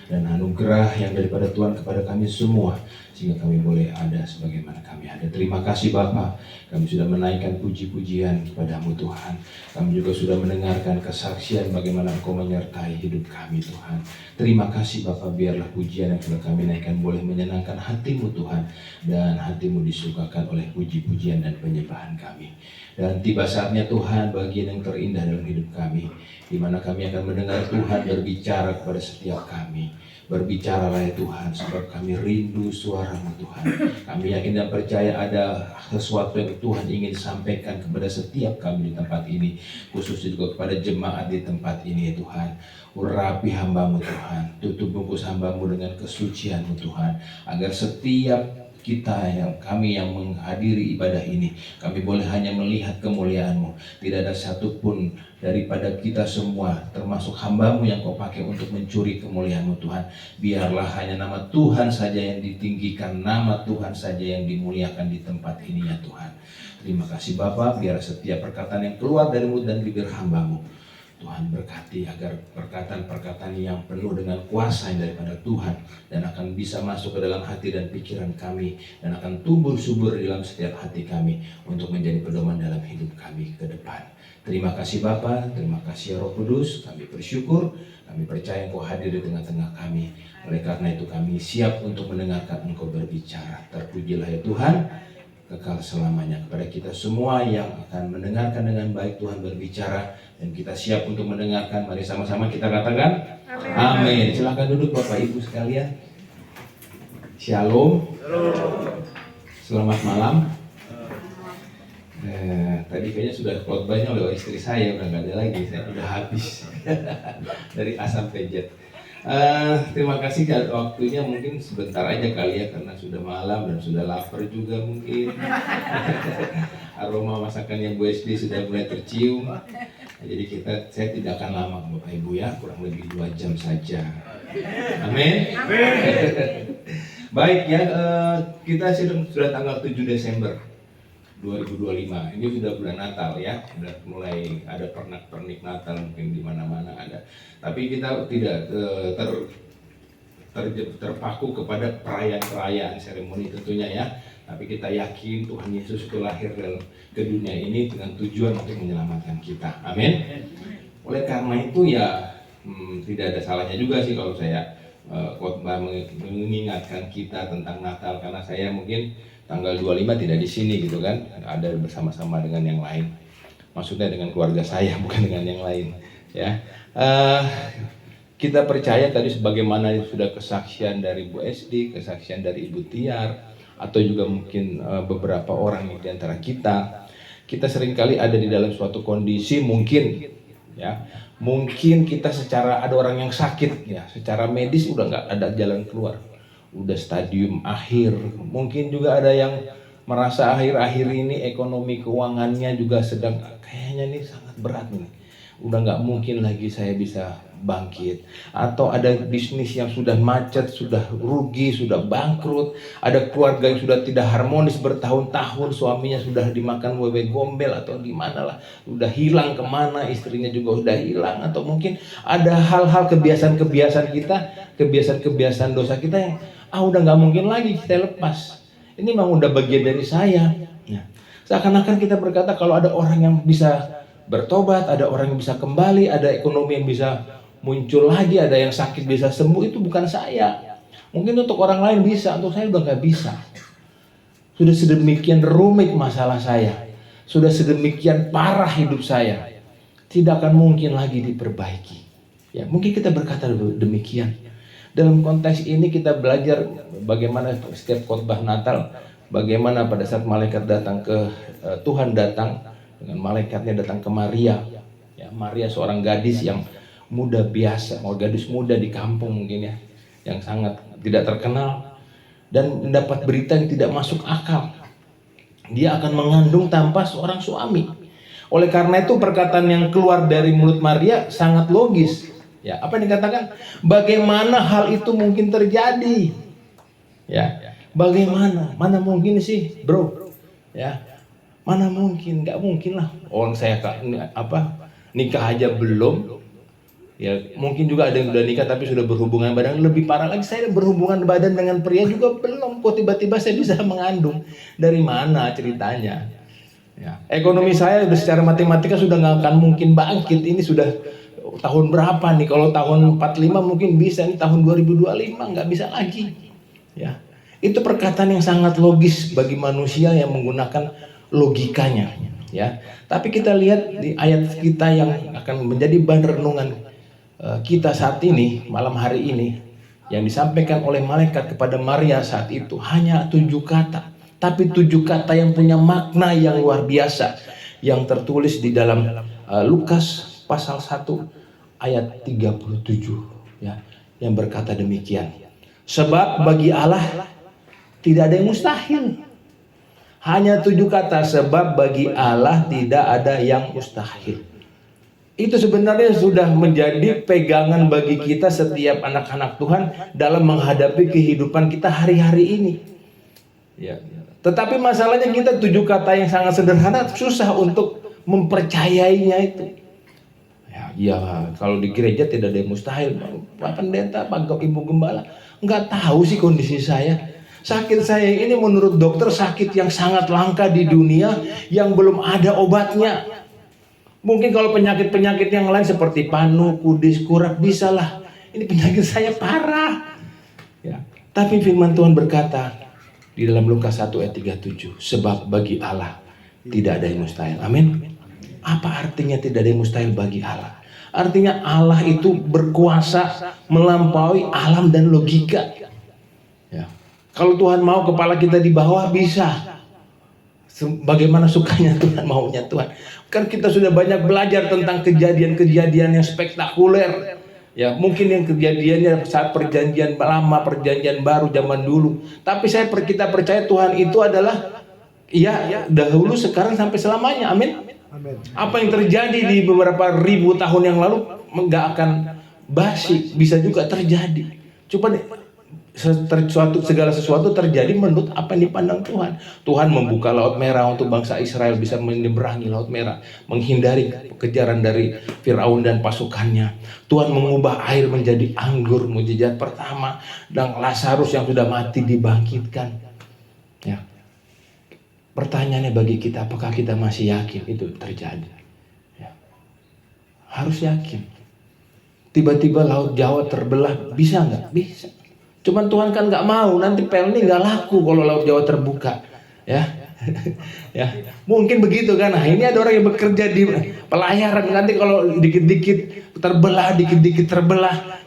dan anugerah yang daripada Tuhan kepada kami semua, sehingga kami boleh ada sebagaimana kami ada. Terima kasih Bapa, kami sudah menaikkan puji-pujian kepadamu Tuhan. Kami juga sudah mendengarkan kesaksian bagaimana Engkau menyertai hidup kami Tuhan. Terima kasih Bapa, biarlah pujian yang sudah kami naikkan boleh menyenangkan hatimu Tuhan, dan hatimu disukakan oleh puji-pujian dan penyembahan kami. Dan tiba saatnya Tuhan, bagian yang terindah dalam hidup kami, di mana kami akan mendengar Tuhan berbicara kepada setiap kami. Berbicaralah ya Tuhan, sebab kami rindu suara-Mu Tuhan. Kami yakin dan percaya ada sesuatu yang Tuhan ingin sampaikan kepada setiap kami di tempat ini, khususnya juga kepada jemaat di tempat ini ya Tuhan. Urapi hamba-Mu Tuhan, tutup bungkus hamba-Mu dengan kesucian-Mu Tuhan, agar setiap kita kami yang menghadiri ibadah ini, kami boleh hanya melihat kemuliaan-Mu. Tidak ada satupun daripada kita semua, termasuk hamba-Mu yang Kau pakai untuk mencuri kemuliaan-Mu Tuhan. Biarlah hanya nama Tuhan saja yang ditinggikan, nama Tuhan saja yang dimuliakan di tempat ini ya Tuhan. Terima kasih Bapa, biar setiap perkataan yang keluar dari mulut dan bibir hamba-Mu, Tuhan berkati agar perkataan-perkataan yang penuh dengan kuasa yang daripada Tuhan, dan akan bisa masuk ke dalam hati dan pikiran kami, dan akan tumbuh subur di dalam setiap hati kami untuk menjadi pedoman dalam hidup kami ke depan. Terima kasih Bapa, terima kasih Roh Kudus, kami bersyukur, kami percaya Engkau hadir di tengah-tengah kami. Oleh karena itu kami siap untuk mendengarkan Engkau berbicara. Terpujilah ya Tuhan kekal selamanya. Kepada kita semua yang akan mendengarkan dengan baik, Tuhan berbicara, dan kita siap untuk mendengarkan. Mari sama-sama kita katakan amin. Silakan duduk Bapak Ibu sekalian. Shalom. Selamat malam. Tadi kayaknya sudah khotbahnya oleh istri saya, udah nggak ada lagi, saya udah habis dari A sampai Z. Terima kasih waktunya, mungkin sebentar aja kali ya, karena sudah malam dan sudah lapar juga mungkin. Aroma masakannya Bu SD sudah mulai tercium. Jadi saya tidak akan lama Bapak Ibu ya, kurang lebih 2 jam saja. Amin. Baik ya, kita sudah tanggal 7 Desember 2025. Ini sudah bulan Natal ya, sudah mulai ada pernak-pernik Natal mungkin di mana-mana ada. Tapi kita tidak terpaku kepada perayaan-perayaan seremoni tentunya ya. Tapi kita yakin Tuhan Yesus itu lahir ke dunia ini dengan tujuan untuk menyelamatkan kita. Amin. Oleh karena itu ya tidak ada salahnya juga sih kalau saya khotbah mengingatkan kita tentang Natal, karena saya mungkin tanggal 25 tidak di sini gitu kan, ada bersama-sama dengan yang lain. Maksudnya dengan keluarga saya, bukan dengan yang lain ya. Kita percaya tadi sebagaimana sudah kesaksian dari Bu SD, kesaksian dari Ibu Tiar, atau juga mungkin beberapa orang di antara kita seringkali ada di dalam suatu kondisi mungkin ya, mungkin kita secara ada orang yang sakit ya, secara medis udah nggak ada jalan keluar, udah stadium akhir. Mungkin juga ada yang merasa akhir-akhir ini ekonomi keuangannya juga sedang kayaknya nih sangat berat nih, udah nggak mungkin lagi saya bisa bangkit. Atau ada bisnis yang sudah macet, sudah rugi, sudah bangkrut. Ada keluarga yang sudah tidak harmonis bertahun-tahun, suaminya sudah dimakan wewe gombel atau gimana lah, udah hilang kemana, istrinya juga udah hilang. Atau mungkin ada hal-hal kebiasaan-kebiasaan kita, kebiasaan-kebiasaan dosa kita yang udah nggak mungkin lagi kita lepas. Ini memang udah bagian dari saya. Nah, seakan-akan kita berkata kalau ada orang yang bisa bertobat, ada orang yang bisa kembali, ada ekonomi yang bisa muncul lagi, ada yang sakit bisa sembuh, itu bukan saya. Mungkin untuk orang lain bisa, untuk saya udah nggak bisa. Sudah sedemikian rumit masalah saya, sudah sedemikian parah hidup saya, tidak akan mungkin lagi diperbaiki. Ya, mungkin kita berkata demikian. Dalam konteks ini kita belajar bagaimana setiap khotbah Natal, bagaimana pada saat malaikat datang ke Tuhan datang dengan malaikatnya datang ke Maria. Ya, Maria seorang gadis yang muda biasa, gadis muda di kampung mungkin ya, yang sangat tidak terkenal, dan mendapat berita yang tidak masuk akal. Dia akan mengandung tanpa seorang suami. Oleh karena itu perkataan yang keluar dari mulut Maria sangat logis. Ya, apa yang dikatakan? Bagaimana hal itu mungkin terjadi? Ya, bagaimana? Mana mungkin sih, bro? Ya, mana mungkin? Nggak mungkin lah. Orang saya nikah aja belum, Ya, mungkin juga ada yang sudah nikah tapi sudah berhubungan badan. Lebih parah lagi, saya berhubungan badan dengan pria juga belum. Kok tiba-tiba saya bisa mengandung? Dari mana ceritanya? Ya, ekonomi saya sudah secara matematika sudah nggak akan mungkin bangkit. Ini sudah tahun berapa nih? Kalau tahun 45 mungkin bisa, ini tahun 2025 nggak bisa lagi. Ya, itu perkataan yang sangat logis bagi manusia yang menggunakan logikanya. Ya, tapi kita lihat di ayat kita yang akan menjadi bahan renungan kita saat ini, malam hari ini, yang disampaikan oleh malaikat kepada Maria saat itu hanya 7 kata, tapi 7 kata yang punya makna yang luar biasa, yang tertulis di dalam Lukas pasal 1 ayat 37, ya, yang berkata demikian. Sebab bagi Allah tidak ada yang mustahil. Hanya 7 kata, sebab bagi Allah tidak ada yang mustahil. Itu sebenarnya sudah menjadi pegangan bagi kita setiap anak-anak Tuhan dalam menghadapi kehidupan kita hari-hari ini. Ya. Tetapi masalahnya kita 7 kata yang sangat sederhana susah untuk mempercayainya itu. Ya, kalau di gereja tidak ada yang mustahil. Pak Pendeta, Pak Ibu Gembala, nggak tahu sih kondisi saya. Sakit saya ini menurut dokter sakit yang sangat langka di dunia yang belum ada obatnya. Mungkin kalau penyakit-penyakit yang lain seperti panu, kudis, kurak bisalah. Ini penyakit saya parah. Ya. Tapi firman Tuhan berkata di dalam Lukas 1 ayat 37, sebab bagi Allah tidak ada yang mustahil. Amin. Apa artinya tidak ada yang mustahil bagi Allah? Artinya Allah itu berkuasa melampaui alam dan logika. Ya. Kalau Tuhan mau kepala kita di bawah bisa. Bagaimana sukanya Tuhan, maunya Tuhan. Kan kita sudah banyak belajar tentang kejadian-kejadian yang spektakuler. Ya, mungkin yang kejadiannya saat perjanjian lama, perjanjian baru zaman dulu. Tapi kita percaya Tuhan itu adalah ya dahulu, sekarang, sampai selamanya. Amin. Apa yang terjadi di beberapa ribu tahun yang lalu nggak akan basi, bisa juga terjadi. Coba segala sesuatu terjadi menurut apa yang dipandang Tuhan. Tuhan membuka Laut Merah untuk bangsa Israel bisa menyeberangi Laut Merah, menghindari kejaran dari Firaun dan pasukannya. Tuhan mengubah air menjadi anggur, mukjizat pertama, dan Lazarus yang sudah mati dibangkitkan. Ya. Pertanyaannya bagi kita, apakah kita masih yakin itu terjadi? Ya. Harus yakin. Tiba-tiba Laut Jawa terbelah, bisa nggak? Bisa. Cuman Tuhan kan nggak mau, nanti Pelni nggak laku kalau Laut Jawa terbuka, ya, ya, mungkin begitu kan. Nah, ini ada orang yang bekerja di pelayaran, nanti kalau dikit-dikit terbelah,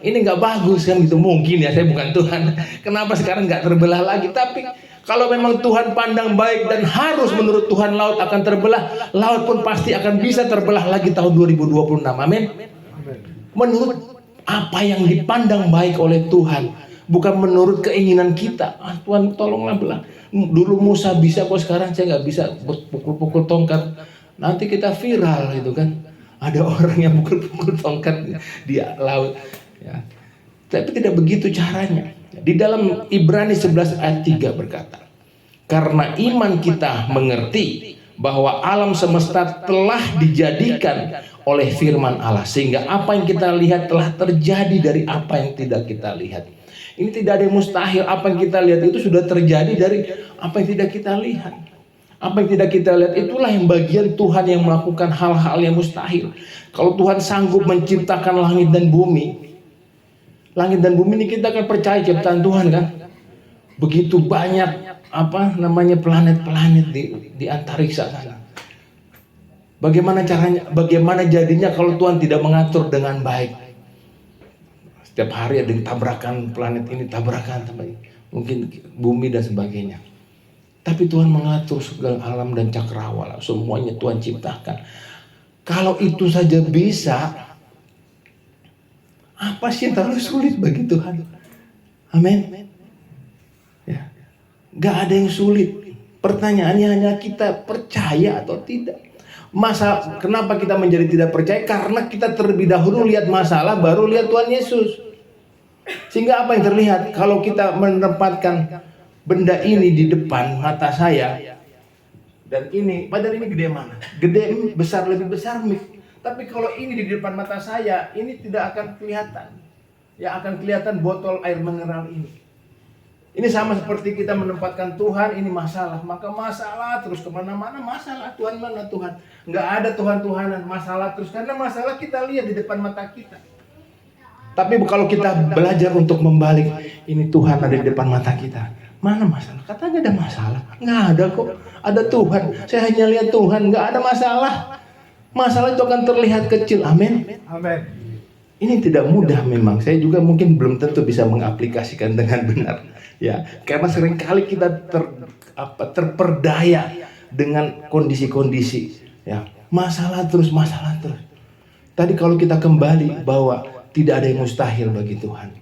ini nggak bagus kan gitu. Mungkin ya, saya bukan Tuhan. Kenapa sekarang nggak terbelah lagi? Tapi kalau memang Tuhan pandang baik dan harus menurut Tuhan laut akan terbelah, laut pun pasti akan bisa terbelah lagi tahun 2026. Amin. Menurut apa yang dipandang baik oleh Tuhan. Bukan menurut keinginan kita. Tuhan tolonglah belah. Dulu Musa bisa, kok sekarang saya nggak bisa pukul-pukul tongkat. Nanti kita viral gitu kan. Ada orang yang pukul-pukul tongkat di laut. Ya. Tapi tidak begitu caranya. Di dalam Ibrani 11 ayat 3 berkata, karena iman kita mengerti bahwa alam semesta telah dijadikan oleh firman Allah. Sehingga apa yang kita lihat telah terjadi dari apa yang tidak kita lihat. Ini tidak ada yang mustahil. Apa yang kita lihat itu sudah terjadi dari apa yang tidak kita lihat. Apa yang tidak kita lihat itulah yang bagian Tuhan yang melakukan hal-hal yang mustahil. Kalau Tuhan sanggup menciptakan langit dan bumi, langit dan bumi ini kita akan percaya ciptaan Tuhan kan. Begitu banyak planet-planet di antariksa sana. Bagaimana caranya? Bagaimana jadinya kalau Tuhan tidak mengatur dengan baik? Setiap hari ada yang tabrakan planet ini, tabrakan mungkin bumi dan sebagainya. Tapi Tuhan mengatur segala alam dan cakrawala, semuanya Tuhan ciptakan. Kalau itu saja bisa, apa sih yang terlalu sulit bagi Tuhan? Amin. Ya. Gak ada yang sulit. Pertanyaannya hanya kita percaya atau tidak. Kenapa kita menjadi tidak percaya? Karena kita terlebih dahulu lihat masalah, baru lihat Tuhan Yesus. Sehingga apa yang terlihat? Kalau kita menempatkan benda ini di depan mata saya, dan ini, padahal ini gede mana? Gede, besar, lebih besar. Tapi kalau ini di depan mata saya, ini tidak akan kelihatan. Ya, akan kelihatan botol air mineral ini. Ini sama seperti kita menempatkan Tuhan, ini masalah. Maka masalah terus kemana-mana, masalah. Tuhan mana Tuhan? Nggak ada Tuhan-Tuhanan, masalah terus. Karena masalah kita lihat di depan mata kita. Tapi kalau kita belajar untuk membalik, ini Tuhan ada di depan mata kita. Mana masalah? Katanya ada masalah. Nggak ada kok. Ada Tuhan. Saya hanya lihat Tuhan, nggak ada masalah. Masalah itu akan terlihat kecil. Amin. Amin. Ini tidak mudah memang. Saya juga mungkin belum tentu bisa mengaplikasikan dengan benar. Ya, karena seringkali kita terperdaya dengan kondisi-kondisi. Ya, masalah terus. Tadi kalau kita kembali bahwa tidak ada yang mustahil bagi Tuhan,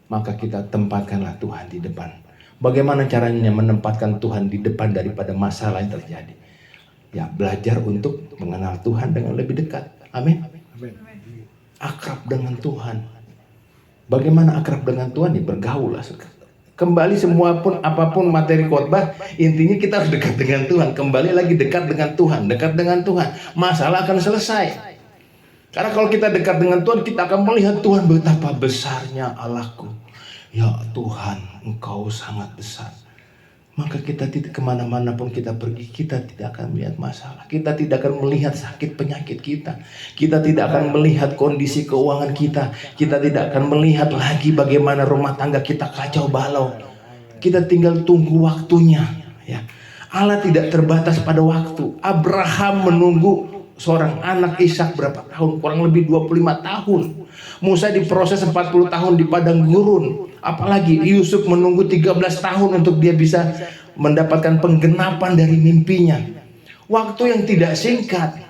maka kita tempatkanlah Tuhan di depan. Bagaimana caranya menempatkan Tuhan di depan daripada masalah yang terjadi? Ya, belajar untuk mengenal Tuhan dengan lebih dekat. Amin. Akrab dengan Tuhan. Bagaimana akrab dengan Tuhan? Ya, bergaul lah. Kembali semua pun apapun materi khotbah, intinya kita harus dekat dengan Tuhan. Kembali lagi dekat dengan Tuhan, masalah akan selesai. Karena kalau kita dekat dengan Tuhan, kita akan melihat Tuhan betapa besarnya Allahku. Ya Tuhan, Engkau sangat besar. Maka kita tidak kemana-mana pun kita pergi, kita tidak akan melihat masalah. Kita tidak akan melihat sakit penyakit kita. Kita tidak akan melihat kondisi keuangan kita. Kita tidak akan melihat lagi bagaimana rumah tangga kita kacau balau. Kita tinggal tunggu waktunya. Ya. Allah tidak terbatas pada waktu. Abraham menunggu seorang anak Ishak berapa tahun? Kurang lebih 25 tahun. Musa diproses 40 tahun di padang gurun. Apalagi Yusuf menunggu 13 tahun untuk dia bisa mendapatkan penggenapan dari mimpinya. Waktu yang tidak singkat.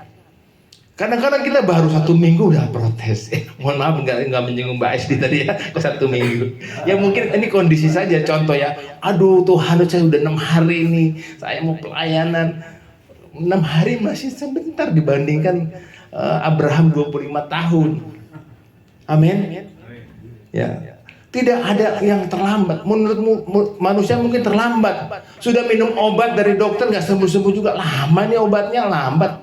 Kadang-kadang kita baru 1 minggu udah protes. Mohon maaf nggak menyinggung Mbak Esti tadi ya. 1 minggu. Ya mungkin ini kondisi saja contoh ya. Aduh Tuhan, saya udah 6 hari ini. Saya mau pelayanan. 6 hari masih sebentar dibandingkan Abraham 25 tahun. Amin. Ya. Tidak ada yang terlambat. Menurut manusia mungkin terlambat. Sudah minum obat dari dokter nggak sembuh-sembuh juga. Lama nih obatnya, lambat.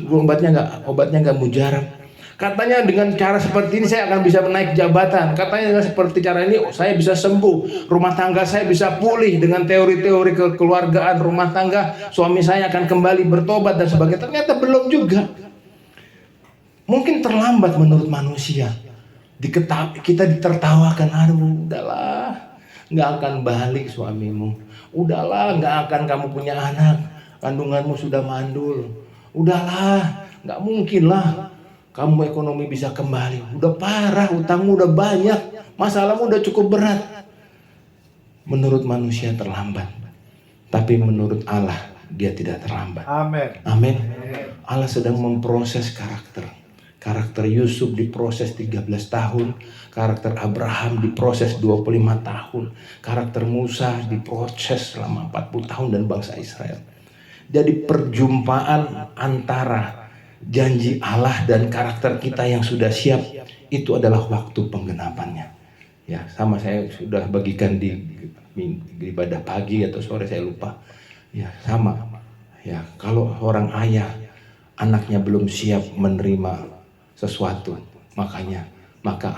Obatnya nggak mujarab. Katanya dengan cara seperti ini saya akan bisa menaik jabatan. Katanya seperti cara ini saya bisa sembuh. Rumah tangga saya bisa pulih dengan teori-teori kekeluargaan rumah tangga. Suami saya akan kembali bertobat dan sebagainya. Ternyata belum juga. Mungkin terlambat menurut manusia. Kita ditertawakan, aduh udahlah, nggak akan balik suamimu, udahlah nggak akan kamu punya anak, kandunganmu sudah mandul, udahlah nggak mungkin lah kamu ekonomi bisa kembali, udah parah, utangmu udah banyak, masalahmu udah cukup berat. Menurut manusia terlambat, tapi menurut Allah dia tidak terlambat. Amin. Allah sedang memproses Karakter Yusuf diproses 13 tahun, karakter Abraham diproses 25 tahun, karakter Musa diproses selama 40 tahun dan bangsa Israel. Jadi perjumpaan antara janji Allah dan karakter kita yang sudah siap, itu adalah waktu penggenapannya. Ya, sama saya sudah bagikan di ibadah pagi atau sore saya lupa. Ya, sama. Ya, kalau orang ayah anaknya belum siap menerima sesuatu, maka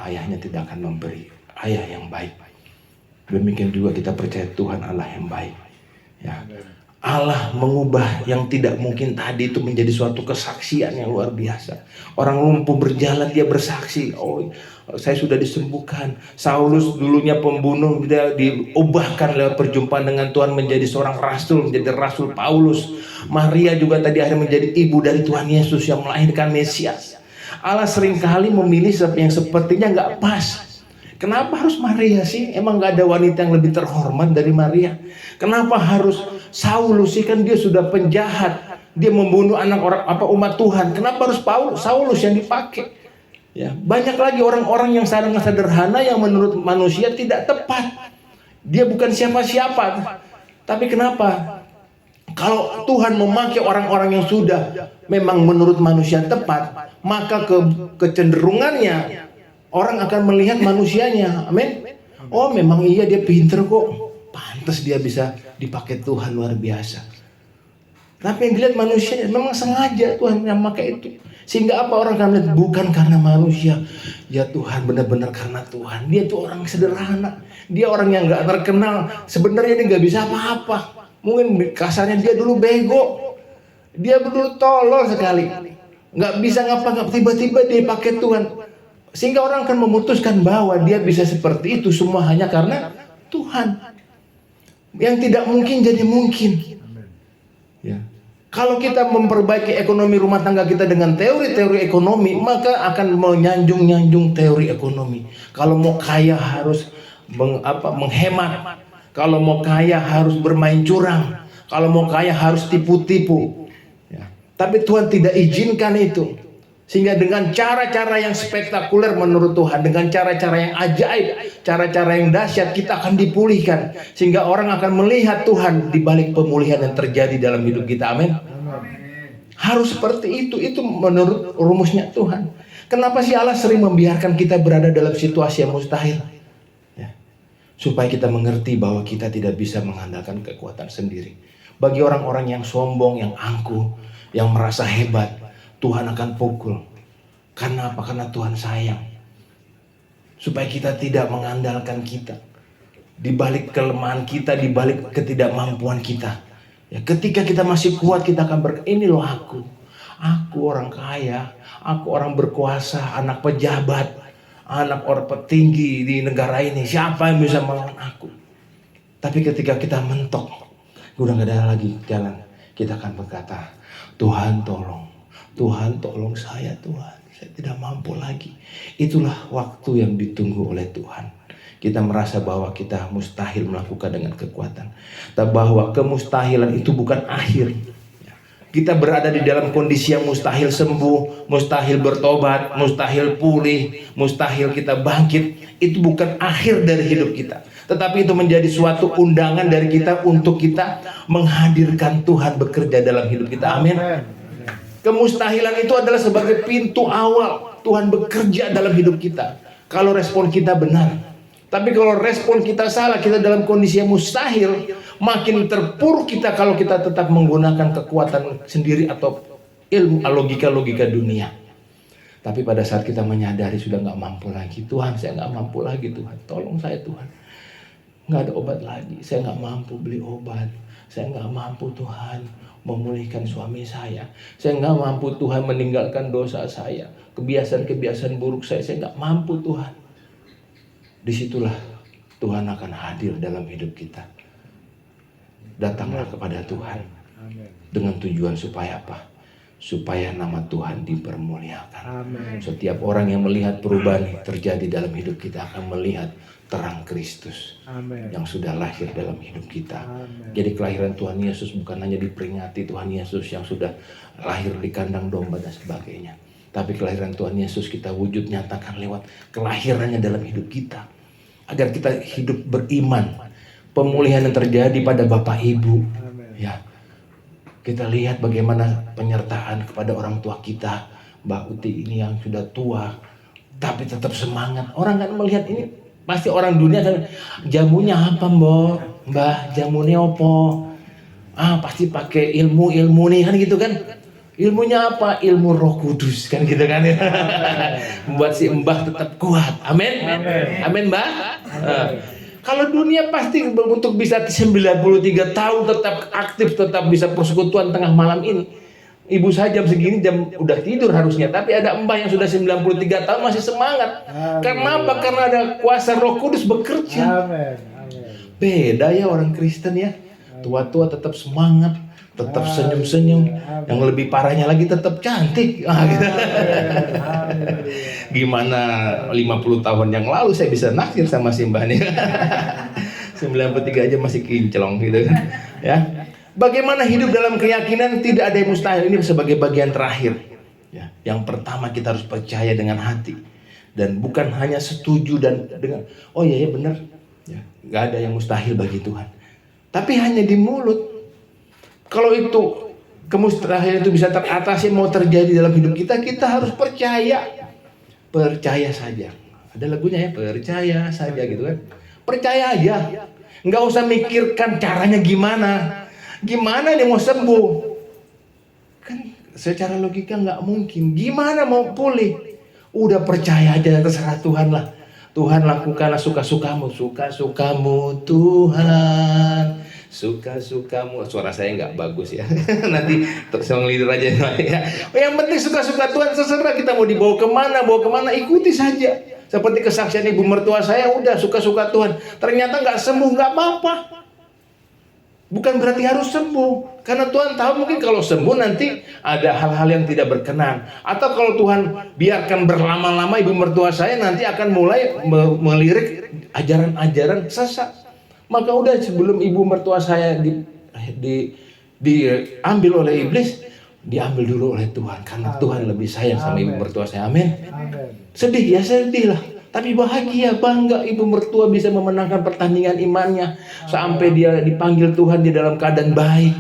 ayahnya tidak akan memberi ayah yang baik. Demikian juga kita percaya Tuhan Allah yang baik. Ya, Allah mengubah yang tidak mungkin tadi itu menjadi suatu kesaksian yang luar biasa. Orang lumpuh berjalan, dia bersaksi, oh saya sudah disembuhkan. Saulus dulunya pembunuh, dia diubahkan lewat perjumpaan dengan Tuhan menjadi seorang rasul, menjadi Rasul Paulus. Maria juga tadi akhirnya menjadi ibu dari Tuhan Yesus yang melahirkan Mesias. Allah seringkali memilih yang sepertinya nggak pas. Kenapa harus Maria sih? Emang nggak ada wanita yang lebih terhormat dari Maria? Kenapa harus Saulus sih? Kan dia sudah penjahat, dia membunuh umat Tuhan. Kenapa harus Saulus yang dipakai? Ya, banyak lagi orang-orang yang sangat sederhana yang menurut manusia tidak tepat. Dia bukan siapa-siapa. Tapi kenapa? Kalau Tuhan memakai orang-orang yang sudah memang menurut manusia tepat, maka kecenderungannya orang akan melihat manusianya. Amin. Oh memang iya dia pinter kok, pantas dia bisa dipakai Tuhan luar biasa. Tapi yang dilihat manusia memang sengaja Tuhan yang memakai itu. Sehingga apa, orang akan melihat bukan karena manusia, ya Tuhan, benar-benar karena Tuhan. Dia tuh orang sederhana, dia orang yang nggak terkenal, sebenarnya dia nggak bisa apa-apa. Mungkin kasarnya dia dulu bego, dia dulu tolol sekali, nggak bisa ngapa-ngapa, tiba-tiba dia pakai Tuhan. Sehingga orang akan memutuskan bahwa dia bisa seperti itu semua hanya karena Tuhan. Yang tidak mungkin jadi mungkin. Ya. Kalau kita memperbaiki ekonomi rumah tangga kita dengan teori-teori ekonomi, maka akan menyanjung-nyanjung teori ekonomi. Kalau mau kaya harus menghemat. Kalau mau kaya harus bermain curang. Kalau mau kaya harus tipu-tipu. Ya. Tapi Tuhan tidak izinkan itu. Sehingga dengan cara-cara yang spektakuler menurut Tuhan, dengan cara-cara yang ajaib, cara-cara yang dahsyat, kita akan dipulihkan. Sehingga orang akan melihat Tuhan di balik pemulihan yang terjadi dalam hidup kita. Amin. Harus seperti itu menurut rumusnya Tuhan. Kenapa sih Allah sering membiarkan kita berada dalam situasi yang mustahil? Ya. Supaya kita mengerti bahwa kita tidak bisa mengandalkan kekuatan sendiri. Bagi orang-orang yang sombong, yang angkuh, yang merasa hebat, Tuhan akan pukul. Karena apa? Karena Tuhan sayang. Supaya kita tidak mengandalkan kita. Di balik kelemahan kita, di balik ketidakmampuan kita. Ya, ketika kita masih kuat, kita akan ini loh aku. Aku orang kaya, aku orang berkuasa, anak pejabat, anak orang petinggi di negara ini. Siapa yang bisa melawan aku? Tapi ketika kita mentok, udah gak ada lagi jalan, kita akan berkata, Tuhan tolong. Tuhan tolong saya, Tuhan, saya tidak mampu lagi. Itulah waktu yang ditunggu oleh Tuhan. Kita merasa bahwa kita mustahil melakukan dengan kekuatan. Tapi bahwa kemustahilan itu bukan akhir. Kita berada di dalam kondisi yang mustahil sembuh, mustahil bertobat, mustahil pulih, mustahil kita bangkit. Itu bukan akhir dari hidup kita. Tetapi itu menjadi suatu undangan dari kita untuk kita menghadirkan Tuhan bekerja dalam hidup kita. Amin. Kemustahilan itu adalah sebagai pintu awal Tuhan bekerja dalam hidup kita. Kalau respon kita benar. Tapi kalau respon kita salah, kita dalam kondisi yang mustahil, makin terpuruk kita kalau kita tetap menggunakan kekuatan sendiri atau ilmu logika-logika dunia. Tapi pada saat kita menyadari sudah nggak mampu lagi, Tuhan saya nggak mampu lagi, Tuhan tolong saya, Tuhan nggak ada obat lagi, saya nggak mampu beli obat, saya nggak mampu Tuhan memulihkan suami saya nggak mampu Tuhan meninggalkan dosa saya, kebiasaan-kebiasaan buruk saya nggak mampu Tuhan. Disitulah Tuhan akan hadir dalam hidup kita. Datanglah kepada Tuhan dengan tujuan supaya apa? Supaya nama Tuhan dipermuliakan. Amen. Setiap orang yang melihat perubahan terjadi dalam hidup kita akan melihat terang Kristus. Amen. Yang sudah lahir dalam hidup kita. Amen. Jadi kelahiran Tuhan Yesus bukan hanya diperingati Tuhan Yesus yang sudah lahir di kandang domba dan sebagainya. Tapi kelahiran Tuhan Yesus kita wujud nyatakan lewat kelahirannya dalam hidup kita. Agar kita hidup beriman. Pemulihan yang terjadi pada Bapak Ibu. Amen. Ya. Kita lihat bagaimana penyertaan kepada orang tua kita. Mbak Uti ini yang sudah tua, tapi tetap semangat. Orang kan melihat ini, pasti orang dunia kan, jamunya apa Mbak? Jamunya apa? Pasti pakai ilmu nih kan gitu kan. Ilmunya apa? Ilmu Roh Kudus kan gitu kan. Membuat si Mbah tetap kuat. Amin. Amin Mbak. Kalau dunia pasti untuk bisa 93 tahun tetap aktif, tetap bisa persekutuan tengah malam ini. Ibu saya jam segini udah tidur harusnya, tapi ada mbah yang sudah 93 tahun masih semangat. Amen. Karena apa? Karena ada kuasa Roh Kudus bekerja. Amen. Beda ya orang Kristen ya. Tua-tua tetap semangat, tetap senyum-senyum. Yang lebih parahnya lagi tetap cantik. Gitu. Gimana 50 tahun yang lalu saya bisa naksir sama si mbah nih. 93 aja masih kinclong gitu kan. Ya. Bagaimana hidup dalam keyakinan tidak ada yang mustahil, ini sebagai bagian terakhir. Ya. Yang pertama kita harus percaya dengan hati. Dan bukan hanya setuju dan dengan oh iya benar. Ya. Gak ada yang mustahil bagi Tuhan. Tapi hanya di mulut. Kalau itu kemustahilan itu bisa teratasi, mau terjadi dalam hidup kita, kita harus percaya. Percaya saja. Ada lagunya ya, percaya saja gitu kan. Percaya aja. Nggak usah mikirkan caranya gimana. Gimana dia mau sembuh. Kan secara logika nggak mungkin. Gimana mau pulih? Udah percaya aja, terserah Tuhan lah. Tuhan lakukanlah suka-sukamu, suka-sukamu Tuhan, suka-sukamu. Suara saya nggak bagus ya. Nanti song leader aja ya. Yang penting suka-suka Tuhan, terserah kita mau dibawa kemana, ikuti saja. Seperti kesaksian ibu mertua saya, udah suka-suka Tuhan. Ternyata nggak sembuh, nggak apa-apa. Bukan berarti harus sembuh, karena Tuhan tahu mungkin kalau sembuh nanti ada hal-hal yang tidak berkenan. Atau kalau Tuhan biarkan berlama-lama ibu mertua saya nanti akan mulai melirik ajaran-ajaran sesat. Maka udah sebelum ibu mertua saya diambil oleh iblis, diambil dulu oleh Tuhan, karena Tuhan lebih sayang sama ibu mertua saya. Amin. Sedih ya, sedih lah. Tapi bahagia, bangga ibu mertua bisa memenangkan pertandingan imannya sampai dia dipanggil Tuhan di dalam keadaan baik.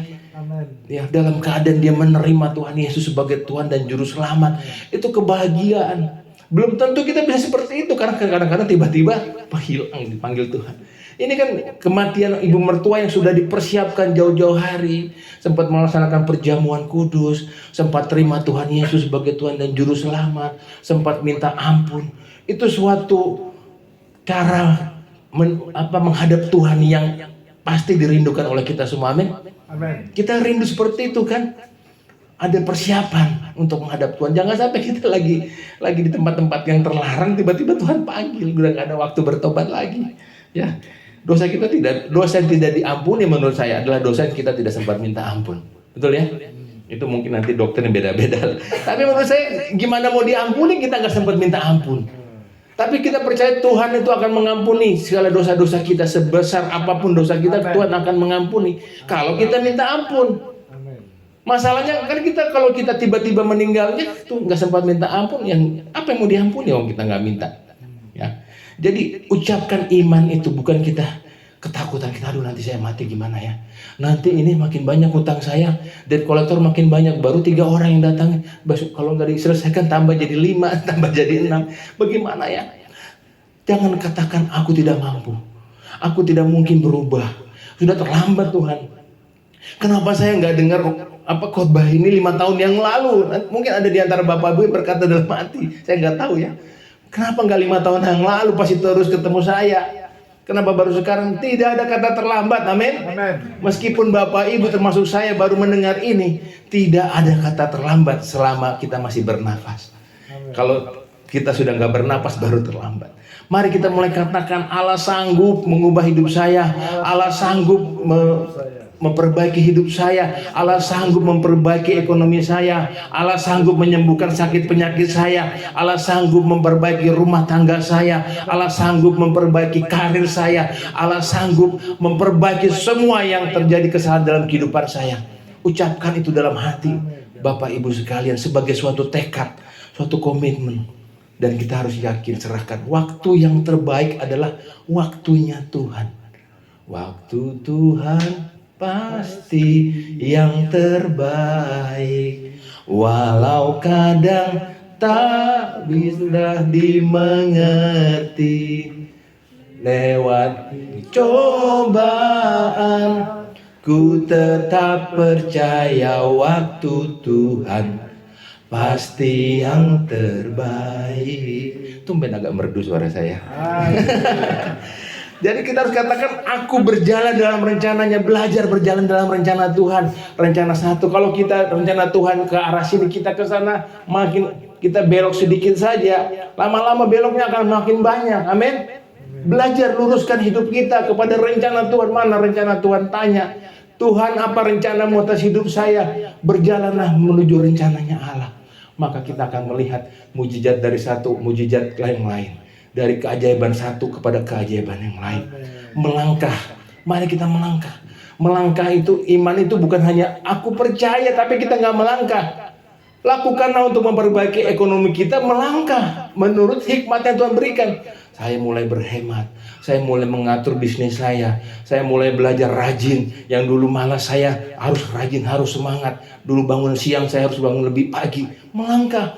Ya, dalam keadaan dia menerima Tuhan Yesus sebagai Tuhan dan Juru Selamat. Itu kebahagiaan. Belum tentu kita bisa seperti itu, karena kadang-kadang tiba-tiba hilang dipanggil Tuhan. Ini kan kematian ibu mertua yang sudah dipersiapkan jauh-jauh hari. Sempat melaksanakan perjamuan kudus, sempat terima Tuhan Yesus sebagai Tuhan dan Juru Selamat, sempat minta ampun. Itu suatu cara menghadap Tuhan yang pasti dirindukan oleh kita semua. Amin. Kita rindu seperti itu kan. Ada persiapan untuk menghadap Tuhan. Jangan sampai kita lagi di tempat-tempat yang terlarang, tiba-tiba Tuhan panggil, udah gak ada waktu bertobat lagi. Ya, dosa yang tidak diampuni menurut saya adalah dosa yang kita tidak sempat minta ampun. Betul ya? Itu mungkin nanti dokternya beda-beda. Tapi menurut saya gimana mau diampuni kita gak sempat minta ampun. Tapi kita percaya Tuhan itu akan mengampuni segala dosa-dosa kita. Sebesar apapun dosa kita, Tuhan akan mengampuni kalau kita minta ampun. Masalahnya kan kita kalau kita tiba-tiba meninggalnya tuh nggak sempat minta ampun, yang apa yang mau diampuni kalau kita nggak minta. Ya. Jadi ucapkan iman itu bukan kita ketakutan, kita aduh nanti saya mati gimana ya. Nanti ini makin banyak hutang saya, debt collector makin banyak, baru 3 orang yang datang. Kalau nggak diselesaikan tambah jadi 5, tambah jadi 6. Bagaimana ya? Jangan katakan aku tidak mampu, aku tidak mungkin berubah, sudah terlambat Tuhan. Kenapa saya nggak dengar khotbah ini 5 tahun yang lalu? Mungkin ada di antara bapak ibu yang berkata dalam hati, saya nggak tahu ya. Kenapa nggak 5 tahun yang lalu pasti terus ketemu saya? Kenapa baru sekarang? Tidak ada kata terlambat, amin. Meskipun bapak ibu termasuk saya baru mendengar ini, tidak ada kata terlambat selama kita masih bernafas. Kalau kita sudah nggak bernafas baru terlambat. Mari kita mulai katakan Allah sanggup mengubah hidup saya, Allah sanggup memperbaiki hidup saya, Allah sanggup memperbaiki ekonomi saya, Allah sanggup menyembuhkan sakit penyakit saya, Allah sanggup memperbaiki rumah tangga saya, Allah sanggup memperbaiki karir saya, Allah sanggup memperbaiki semua yang terjadi kesalahan dalam kehidupan saya. Ucapkan itu dalam hati Bapak Ibu sekalian sebagai suatu tekad, suatu komitmen. Dan kita harus yakin, serahkan. Waktu yang terbaik adalah waktunya Tuhan. Waktu Tuhan pasti yang terbaik, walau kadang tak bisa dimengerti. Lewat cobaan ku tetap percaya waktu Tuhan pasti yang terbaik. Tumben agak merdu suara saya. Jadi kita harus katakan aku berjalan dalam rencananya, belajar berjalan dalam rencana Tuhan. Rencana satu, kalau kita rencana Tuhan ke arah sini, kita ke sana, makin kita belok sedikit saja, lama-lama beloknya akan makin banyak. Amin. Belajar luruskan hidup kita kepada rencana Tuhan. Mana rencana Tuhan? Tanya, Tuhan apa rencanamu atas hidup saya? Berjalanlah menuju rencananya Allah. Maka kita akan melihat mujizat dari satu, mujizat yang lain. Dari keajaiban satu kepada keajaiban yang lain. Melangkah, mari kita melangkah. Melangkah itu, iman itu bukan hanya aku percaya tapi kita nggak melangkah. Lakukanlah untuk memperbaiki ekonomi kita, melangkah menurut hikmat yang Tuhan berikan. Saya mulai berhemat, saya mulai mengatur bisnis saya mulai belajar rajin. Yang dulu malas saya harus rajin, harus semangat. Dulu bangun siang saya harus bangun lebih pagi. Melangkah.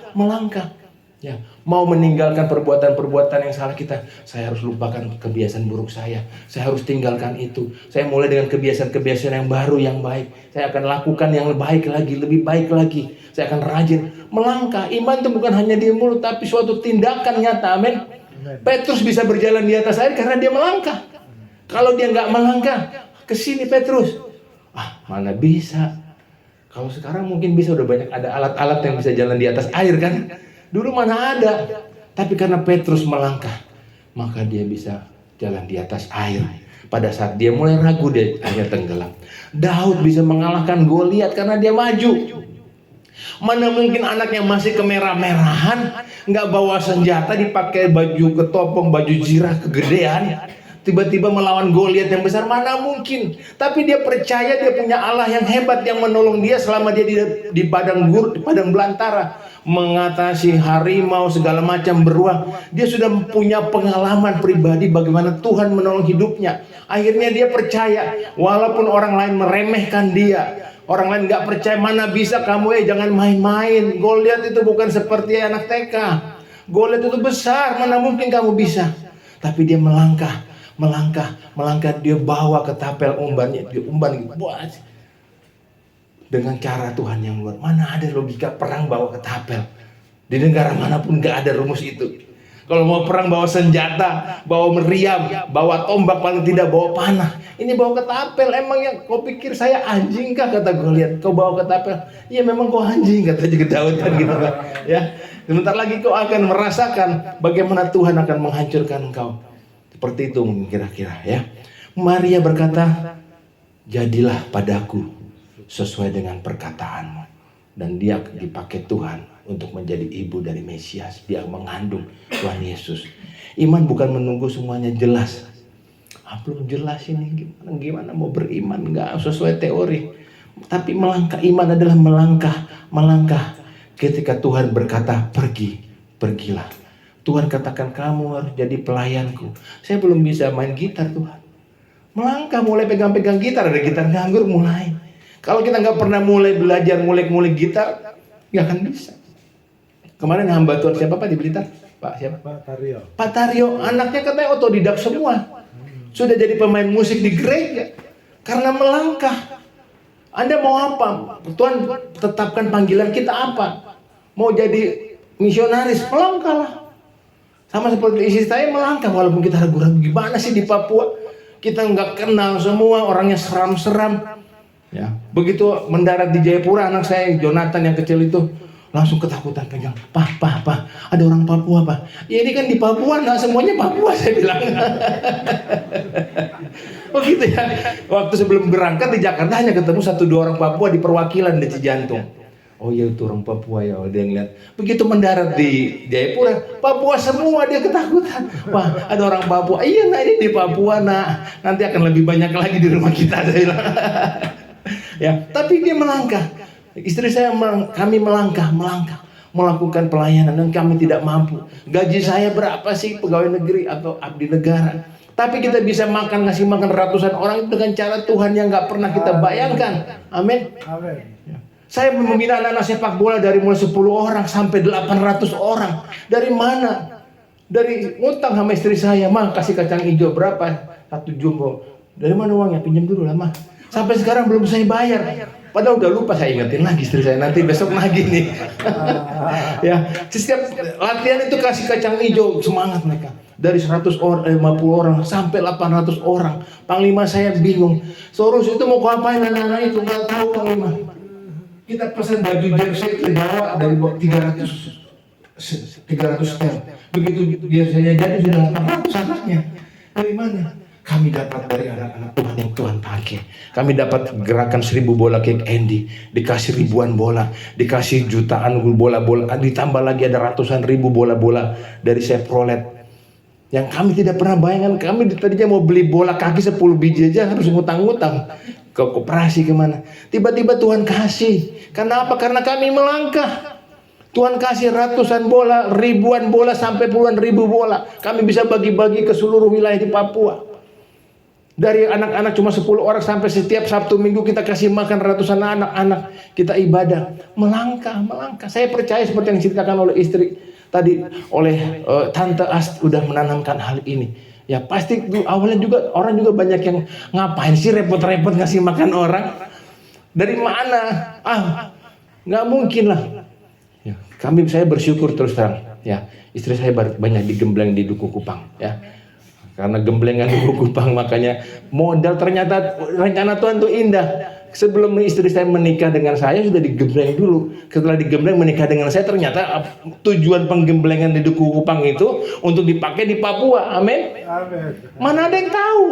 Ya, Mau meninggalkan perbuatan-perbuatan yang salah kita. Saya harus lupakan kebiasaan buruk saya harus tinggalkan itu. Saya mulai dengan kebiasaan-kebiasaan yang baru, yang baik. Saya akan lakukan yang baik lagi, lebih baik lagi. Saya akan rajin melangkah. Iman itu bukan hanya di mulut, tapi suatu tindakan nyata. Amin. Petrus bisa berjalan di atas air karena dia melangkah. Kalau dia nggak melangkah, ke sini Petrus, mana bisa. Kalau sekarang mungkin bisa, udah banyak ada alat-alat yang bisa jalan di atas air kan. Dulu mana ada. Tapi karena Petrus melangkah, maka dia bisa jalan di atas air. Pada saat dia mulai ragu, dia akhirnya tenggelam. Daud bisa mengalahkan Goliat karena dia maju. Mana mungkin anak yang masih kemerah-merahan, nggak bawa senjata, dipakai baju ketopong, baju jirah kegedean, tiba-tiba melawan Goliat yang besar, mana mungkin. Tapi dia percaya dia punya Allah yang hebat yang menolong dia selama dia di padang gurun, di padang belantara, mengatasi harimau segala macam beruang. Dia sudah punya pengalaman pribadi bagaimana Tuhan menolong hidupnya. Akhirnya dia percaya walaupun orang lain meremehkan dia, orang lain nggak percaya, mana bisa kamu, jangan main-main. Goliat itu bukan seperti anak TK. Goliat itu besar, mana mungkin kamu bisa. Tapi dia melangkah. Dia bawa ke tapel umbannya, dia umban gitu, buat dengan cara Tuhan yang luar. Mana ada logika perang bawa ke tapel? Di negara manapun nggak ada rumus itu. Kalau mau perang bawa senjata, bawa meriam, bawa tombak, paling tidak bawa panah. Ini bawa ke tapel. Emangnya kau pikir saya anjing kah, kata Goliat? Kau bawa ke tapel? Iya memang kau anjing, kata juga Daud kan gitu kan. Ya, sebentar lagi kau akan merasakan bagaimana Tuhan akan menghancurkan engkau. Seperti itu kira-kira ya. Maria berkata, jadilah padaku sesuai dengan perkataanmu. Dan dia dipakai Tuhan untuk menjadi ibu dari Mesias. Dia mengandung Tuhan Yesus. Iman bukan menunggu semuanya jelas. Belum jelas ini gimana mau beriman, nggak sesuai teori. Tapi melangkah, iman adalah melangkah. Ketika Tuhan berkata pergilah. Tuhan katakan kamu harus jadi pelayanku. Saya belum bisa main gitar Tuhan. Melangkah, mulai pegang-pegang gitar, ada gitar nganggur mulai. Kalau kita nggak pernah mulai belajar ngulik-ngulik gitar, nggak akan bisa. Kemarin hamba Tuhan siapa Pak di Blitar? Pak siapa? Pak Taryo. Anaknya katanya otodidak semua. Sudah jadi pemain musik di gereja. Karena melangkah. Anda mau apa? Tuhan tetapkan panggilan kita apa? Mau jadi misionaris, melangkahlah. Sama seperti istri saya melangkah, walaupun kita ragu-ragu gimana sih di Papua. Kita nggak kenal semua, orangnya seram-seram. Ya, begitu mendarat di Jayapura, anak saya Jonathan yang kecil itu langsung ketakutan, pegang, Pak, ada orang Papua Pak. Ya ini kan di Papua, nggak semuanya Papua, saya bilang. Oh gitu ya. Waktu sebelum berangkat di Jakarta hanya ketemu 1-2 orang Papua di perwakilan di Cijantung. Oh iya itu orang Papua ya, dia ngeliat. Begitu mendarat di Jayapura, Papua semua, dia ketakutan. Wah ada orang Papua, iya nah ini di Papua nah, nanti akan lebih banyak lagi di rumah kita, saya bilang. Ya, tapi dia melangkah. Istri saya, kami melangkah, melakukan pelayanan dan kami tidak mampu. Gaji saya berapa sih pegawai negeri atau abdi negara? Tapi kita bisa ngasih makan ratusan orang dengan cara Tuhan yang nggak pernah kita bayangkan. Amin. Ya. Saya membina anak-anak sepak bola dari mulai 10 orang sampai 800 orang. Dari mana? Dari ngutang sama istri saya, mah kasih kacang hijau berapa? 1 jumbo. Dari mana uangnya? Pinjam dulu lah mah. Sampai sekarang belum saya bayar. Padahal udah lupa, saya ingetin lagi istri saya, nanti besok lagi nih. Ya, setiap latihan itu kasih kacang hijau, semangat mereka. Dari 100 orang, 50 orang sampai 800 orang. Panglima saya bingung. Soros itu mau ngapain anak-anak itu? Nggak tahu Panglima. Kita pesan baju jersey ke Jawa dari 300 setel. Begitu biasanya jadi sudah 800 anaknya. Dari mana? Kami dapat dari anak-anak Tuhan yang Tuhan pakai. Kami dapat gerakan 1000 bola kick Andy, dikasih ribuan bola, dikasih jutaan bola-bola, ditambah lagi ada ratusan ribu bola-bola dari Chevrolet. Yang kami tidak pernah bayangkan. Kami tadinya mau beli bola kaki 10 biji aja harus ngutang-ngutang ke koperasi kemana. Tiba-tiba Tuhan kasih. Karena apa? Karena kami melangkah. Tuhan kasih ratusan bola, ribuan bola sampai puluhan ribu bola. Kami bisa bagi-bagi ke seluruh wilayah di Papua. Dari anak-anak cuma 10 orang sampai setiap Sabtu Minggu kita kasih makan ratusan anak-anak, kita ibadah. Melangkah. Saya percaya seperti yang diceritakan oleh istri tadi, oleh Tante Ast udah menanamkan hal ini. Ya pasti awalnya juga orang juga banyak yang ngapain sih repot-repot ngasih makan orang. Dari mana? Nggak mungkin lah. Ya, saya bersyukur terus terang. Ya, istri saya banyak digembleng di Duku Kupang. Ya. Karena gemblengan Duku Kupang, makanya modal ternyata rencana Tuhan tuh indah. Sebelum istri saya menikah dengan saya sudah digembleng dulu. Setelah digembleng menikah dengan saya, ternyata tujuan penggemblengan di Duku Kupang itu untuk dipakai di Papua. Amin. Mana ada yang tahu?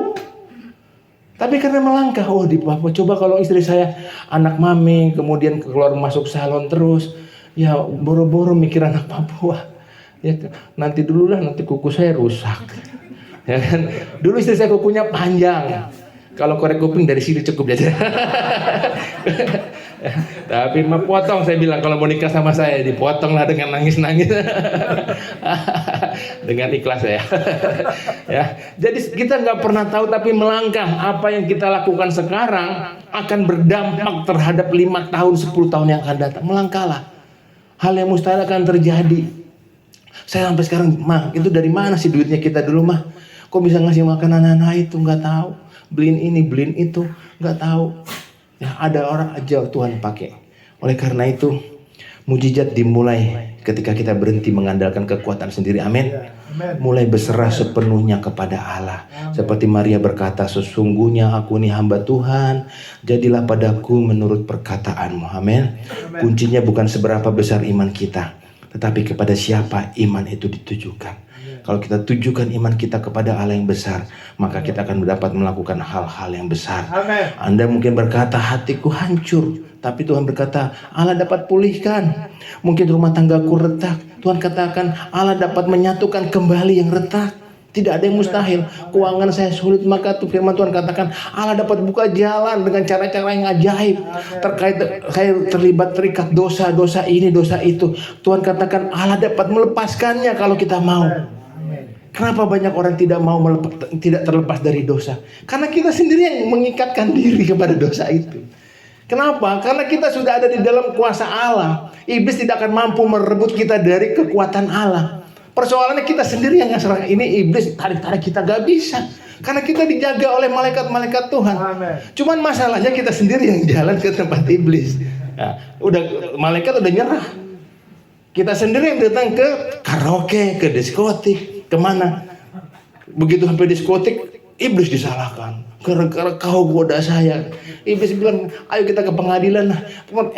Tapi karena melangkah, di Papua. Coba kalau istri saya anak mami, kemudian keluar masuk salon terus, ya boro-boro mikir anak Papua. Ya nanti dululah, nanti kuku saya rusak. Ya kan? Dulu istri saya kukunya panjang. Kalau korek kuping dari sini cukup aja. Tapi mau potong, saya bilang kalau mau nikah sama saya dipotonglah dengan nangis-nangis. Dengan ikhlas ya. Ya. Jadi kita nggak pernah tahu, tapi melangkah. Apa yang kita lakukan sekarang akan berdampak terhadap 5 tahun, 10 tahun yang akan datang. Melangkahlah. Hal yang mustahil akan terjadi. Saya sampai sekarang, Mah, itu dari mana sih duitnya kita dulu, Mah? Kok bisa ngasih makan anak-anak itu? Nggak tahu. Beliin ini, beliin itu, nggak tahu. Ya, ada orang aja Tuhan pakai. Oleh karena itu, mujizat dimulai ketika kita berhenti mengandalkan kekuatan sendiri. Amin. Mulai berserah sepenuhnya kepada Allah. Seperti Maria berkata, sesungguhnya aku ini hamba Tuhan, jadilah padaku menurut perkataanmu. Amin. Kuncinya bukan seberapa besar iman kita, tetapi kepada siapa iman itu ditujukan. Kalau kita tujukan iman kita kepada Allah yang besar, maka kita akan dapat melakukan hal-hal yang besar. Amen. Anda mungkin berkata, hatiku hancur. Tapi Tuhan berkata, Allah dapat pulihkan. Mungkin rumah tanggaku retak. Tuhan katakan, Allah dapat menyatukan kembali yang retak. Tidak ada yang mustahil. Keuangan saya sulit, maka firman Tuhan katakan, Allah dapat buka jalan dengan cara-cara yang ajaib. Terkait saya terlibat terikat dosa ini, dosa itu. Tuhan katakan, Allah dapat melepaskannya kalau kita mau. Kenapa banyak orang tidak mau tidak terlepas dari dosa? Karena kita sendiri yang mengikatkan diri kepada dosa itu. Kenapa? Karena kita sudah ada di dalam kuasa Allah. Iblis tidak akan mampu merebut kita dari kekuatan Allah. Persoalannya kita sendiri yang ngasih ini, iblis tarik-tarik kita gak bisa. Karena kita dijaga oleh malaikat-malaikat Tuhan. Amen. Cuman masalahnya kita sendiri yang jalan ke tempat iblis. Nah, malaikat udah nyerah. Kita sendiri yang datang ke karaoke, ke diskotik. Kemana? Begitu sampai diskotik, iblis disalahkan. Gara-gara kau goda saya. Iblis bilang, ayo kita ke pengadilan.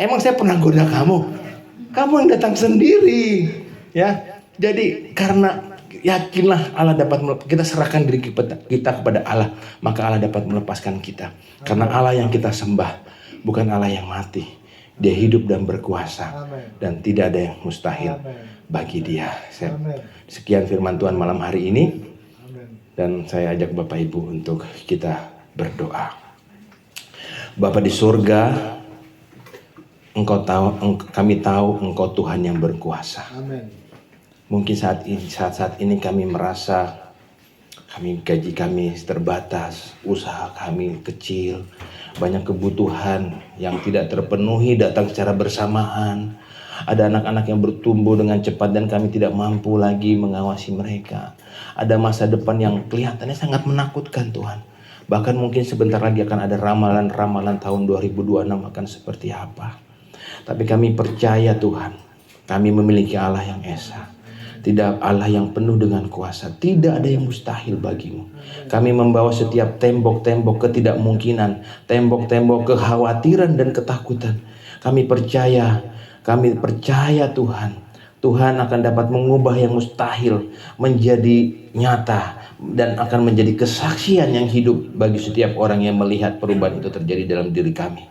Emang saya pernah goda kamu? Kamu yang datang sendiri. Ya, jadi karena yakinlah Allah dapat kita serahkan diri kita kepada Allah, maka Allah dapat melepaskan kita. Karena Allah yang kita sembah bukan Allah yang mati. Dia hidup dan berkuasa. Amen. Dan tidak ada yang mustahil. Amen. Bagi dia. Sekian firman Tuhan malam hari ini. Dan saya ajak Bapak Ibu untuk kita berdoa. Bapa di surga, kami tahu Engkau Tuhan yang berkuasa. Amen. Mungkin saat ini kami merasa gaji kami terbatas, usaha kami kecil, banyak kebutuhan yang tidak terpenuhi datang secara bersamaan. Ada anak-anak yang bertumbuh dengan cepat dan kami tidak mampu lagi mengawasi mereka. Ada masa depan yang kelihatannya sangat menakutkan Tuhan. Bahkan mungkin sebentar lagi akan ada ramalan-ramalan tahun 2026 akan seperti apa. Tapi kami percaya Tuhan, kami memiliki Allah yang esa. Tidak Allah yang penuh dengan kuasa. Tidak ada yang mustahil bagimu. Kami membawa setiap tembok-tembok ketidakmungkinan, tembok-tembok kekhawatiran dan ketakutan. Kami percaya Tuhan. Tuhan akan dapat mengubah yang mustahil menjadi nyata dan akan menjadi kesaksian yang hidup bagi setiap orang yang melihat perubahan itu terjadi dalam diri kami.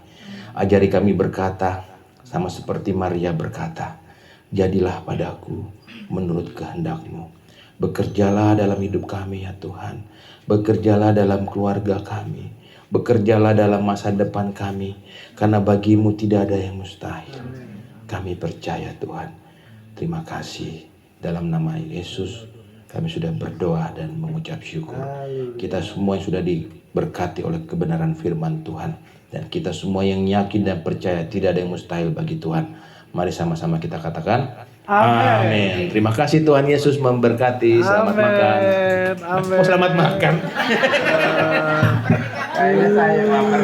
Ajari kami berkata sama seperti Maria berkata, jadilah padaku menurut kehendak-Mu. Bekerjalah dalam hidup kami ya Tuhan. Bekerjalah dalam keluarga kami. Bekerjalah dalam masa depan kami. Karena bagi-Mu tidak ada yang mustahil. Kami percaya Tuhan. Terima kasih. Dalam nama Yesus Kami sudah berdoa dan mengucap syukur. Kita semua yang sudah diberkati oleh kebenaran firman Tuhan. Dan kita semua yang yakin dan percaya tidak ada yang mustahil bagi Tuhan. Mari sama-sama kita katakan amin. Terima kasih, Tuhan Yesus memberkati. Selamat makan. Amin. Oh, selamat makan. Kayaknya saya makan.